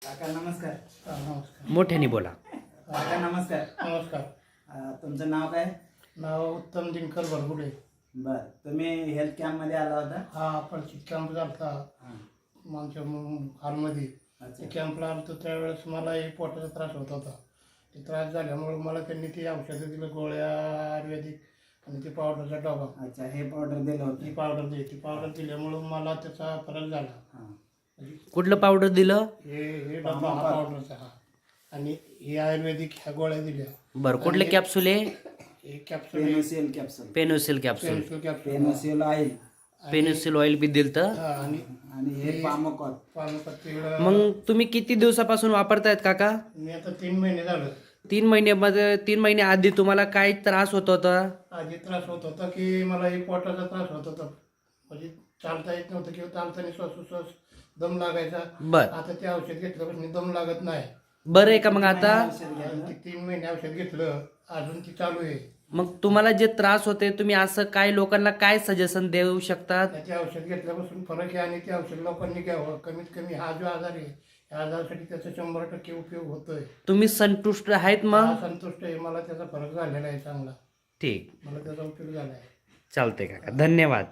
काका नमस्कार. नमस्कार. मोठ्याने बोला. काका नमस्कार. नमस्कार. तुमचं नाव काय? नाव उत्तम दिनकर भरगुडे. बर, तुम्ही हेल्थ कॅम्प मध्ये आला होता? हा आपण कॅम्प झाला आमच्या हॉलमध्ये. अच्छा. ते कॅम्पला आलो त्यावेळेस मला एक पोटाचा त्रास होत होता. ते त्रास झाल्यामुळे मला त्यांनी ती औषधं दिलं, गोळ्या आयुर्वेदिक आणि ती पावडरचा डबा. अच्छा, हे पावडर दिलं होतं? ती पावडर दिल्यामुळं मला त्याचा फरक झाला. हां. कुठलं पावडर दिलं? हे डबा हा पावडरचा हा, आणि हे आयुर्वेदिक ह्या गोळ्या दिल्या. बरं, कुठले कॅप्सूल आहे? हे capsule Penosil capsule. Penosil capsule. Capsule Penosil oil. Penosil oil बी दिलं तर. आणि आणि हे पामोकॉल. पानपत्ती. मग तुम्ही किती दिवसापासून वापरतायत काका? मी आता 3 महिने झालं. 3 महिन्यामध्ये 3 महिने आधी तुम्हाला काय त्रास होत होता? आधी त्रास होत होता की मला हे पोटाचा त्रास होत होता, म्हणजे चालता येत नव्हतं किंवा चालताना श्वासोश्वास दम लागायचा. बर, आता ते औषध घेतल्यापासून दम लागत नाही. बरं आहे का मग आता? ते 3 महिने औषध घेतलं, अजून ती चालू आहे. मग तुम्हाला जे त्रास होते तुम्ही असं काय लोकांना काय सजेशन देऊ शकतात? त्याचे औषध घेतल्यापासून फरक आहे आणि ते औषध लोकांनी घ्यावं. कमीत कमी हा जो आजार आहे या आजारासाठी त्याचा 100% उपयोग होतोय. तुम्ही संतुष्ट आहेत हा मग? संतुष्ट आहे, मला त्याचा फरक झालेला आहे चांगला. ठीक, मला त्याचा उपयोग झाला आहे. चालतंय काका, धन्यवाद.